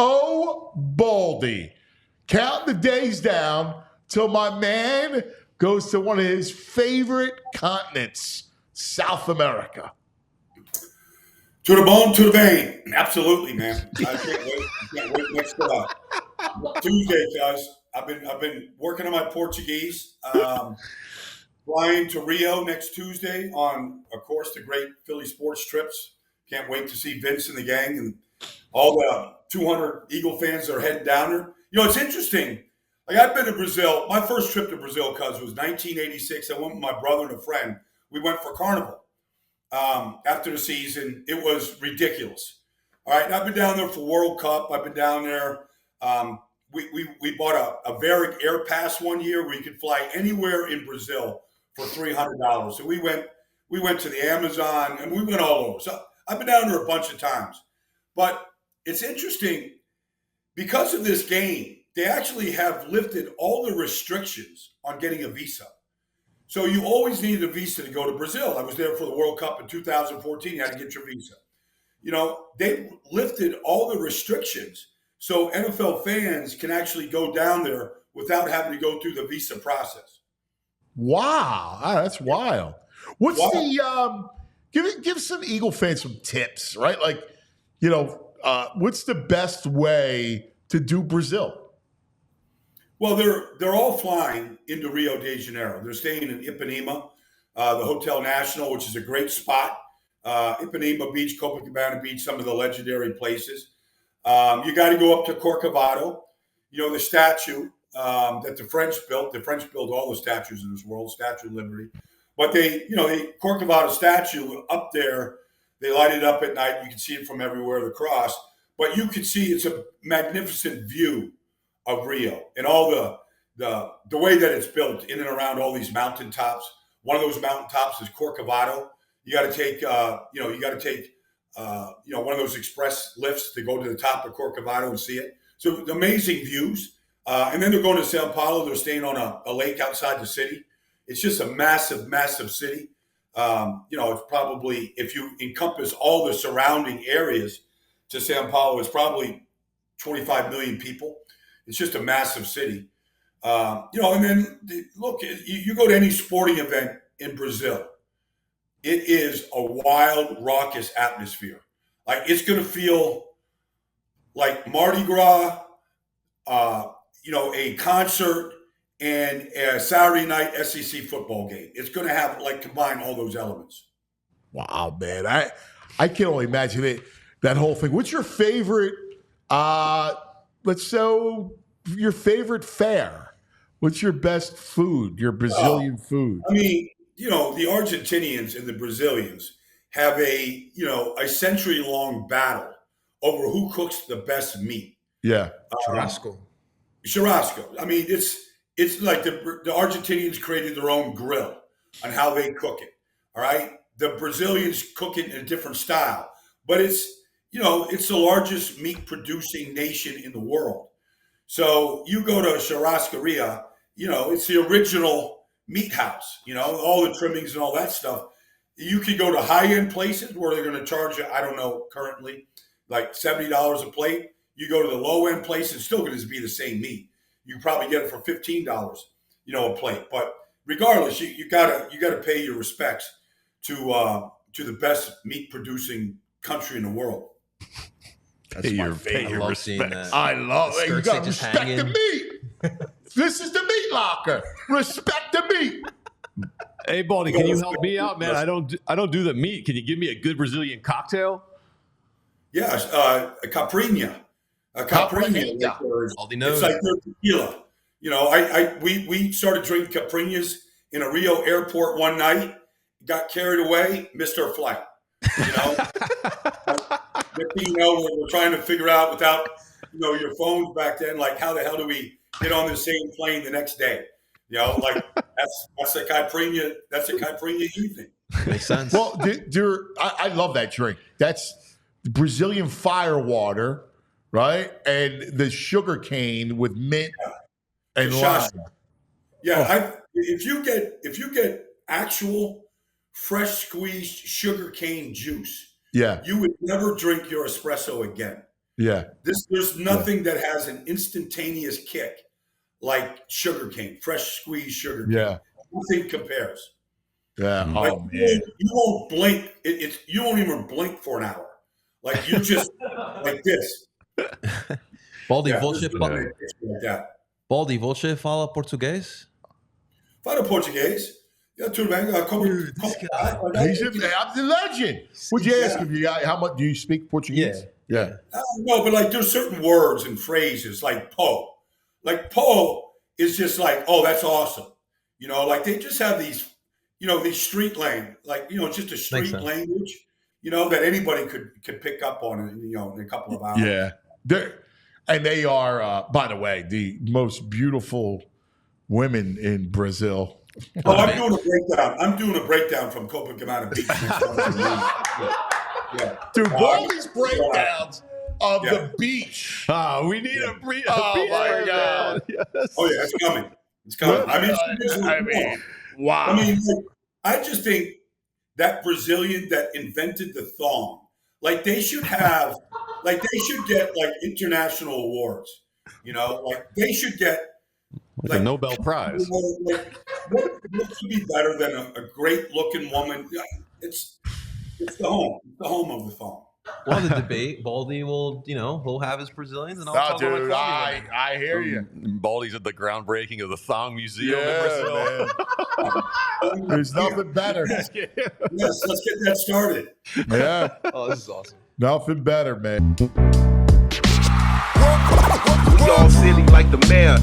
Oh, Baldy. Count the days down till my man goes to one of his favorite continents, South America. To the bone, to the vein. Absolutely, man. I can't wait. Next Tuesday, guys. I've been working on my Portuguese. Flying to Rio next Tuesday on, of course, the great Philly sports trips. Can't wait to see Vince and the gang and all the 200 Eagle fans that are heading down there. You know, it's interesting. Like, I've been to Brazil. My first trip to Brazil, cuz, was 1986. I went with my brother and a friend. We went for Carnival. After the season, it was ridiculous. All right, and I've been down there for World Cup. I've been down there. We bought a Varic Air Pass one year where you could fly anywhere in Brazil for $300. So we went to the Amazon and we went all over. So I've been down there a bunch of times. But it's interesting because of this game, they actually have lifted all the restrictions on getting a visa. So you always needed a visa to go to Brazil. I was there for the World Cup in 2014. You had to get your visa. You know, they lifted all the restrictions so NFL fans can actually go down there without having to go through the visa process. Wow, that's wild. What's the give some Eagle fans some tips, right? Like, you know, what's the best way to do Brazil? Well, they're all flying into Rio de Janeiro. They're staying in Ipanema, the Hotel National, which is a great spot. Ipanema Beach, Copacabana Beach, some of the legendary places. You got to go up to Corcovado. You know, the statue that the French built. The French built all the statues in this world, Statue of Liberty. But the Corcovado statue up there, they light it up at night. You can see it from everywhere, the cross. But you can see it's a magnificent view of Rio and all the way that it's built in and around all these mountaintops. One of those mountaintops is Corcovado. You got to take one of those express lifts to go to the top of Corcovado and see it. So amazing views. And then they're going to Sao Paulo. They're staying on a lake outside the city. It's just a massive, massive city. It's probably, if you encompass all the surrounding areas to Sao Paulo, it's probably 25 million people. It's just a massive city. And then look, you go to any sporting event in Brazil, it is a wild, raucous atmosphere. Like, it's going to feel like Mardi Gras, a concert, and a Saturday night SEC football game. It's going to have, like, combine all those elements. Wow, man. I can only imagine it, that whole thing. What's your favorite, your favorite fare? What's your best food, your Brazilian food? I mean, the Argentinians and the Brazilians have a century-long battle over who cooks the best meat. Yeah. Churrasco. I mean, it's like the Argentinians created their own grill on how they cook it. All right. The Brazilians cook it in a different style, but it's the largest meat producing nation in the world. So you go to a churrascaria, it's the original meat house, all the trimmings and all that stuff. You could go to high-end places where they're going to charge you, I don't know, currently, like $70 a plate. You go to the low-end place, it's still going to be the same meat. You can probably get it for $15, a plate. But regardless, you gotta pay your respects to the best meat-producing country in the world. That's my favorite. I love seeing that. I love it. You got to respect the meat. This is the meat locker. Respect the meat. Hey, Baldy, can you help me out, man? I don't do the meat. Can you give me a good Brazilian cocktail? Yes, a caipirinha. A caipirinha. Baldy knows. It's like their tequila. We started drinking caipirinhas in a Rio airport one night. Got carried away, missed our flight. We're trying to figure out without, your phones back then, like, how the hell do we get on the same plane the next day? That's a caipirinha. That's a caipirinha evening. Makes sense. Well, I love that drink. That's Brazilian fire water, right? And the sugar cane with mint and lime. Yeah, if you get actual fresh squeezed sugar cane juice, you would never drink your espresso again. Yeah. There's nothing that has an instantaneous kick like sugarcane, fresh squeezed sugarcane. Yeah. Nothing compares. Yeah. Like, Oh man. you won't blink. You won't even blink for an hour. Like you just like this. Baldy, Yeah, você, like that. Baldy, você fala português? Fala português. Yeah, tudo bem. I'm the legend. Would you ask if you got how much do you speak Portuguese? Yeah. No, but like there's certain words and phrases like po. Like po is just like, oh, that's awesome. You know, like they just have these, these street language, like, just a street language, that anybody could pick up on in a couple of hours. Yeah. They are, by the way, the most beautiful women in Brazil. Oh, I'm doing a breakdown from Copacabana Beach next time. Yeah. Dude, Baldy's breakdowns of the beach. Oh, we need a beach. Oh my God. Yes. Oh yeah, it's coming. It's coming. Wow. I mean, I just think that Brazilian that invented the thong, like they should get like international awards. Like they should get like a Nobel Prize. What could be better than a great looking woman? It's the home. It's the home of the thong. Well, the debate, Baldy will, he'll have his Brazilians, and I'll talk about dude, my I hear you. Baldy's at the groundbreaking of the Thong Museum in Brazil. Man. There's nothing better. Yes, let's get that started. Yeah. Oh, this is awesome. Nothing better, man. We all silly like the mayor.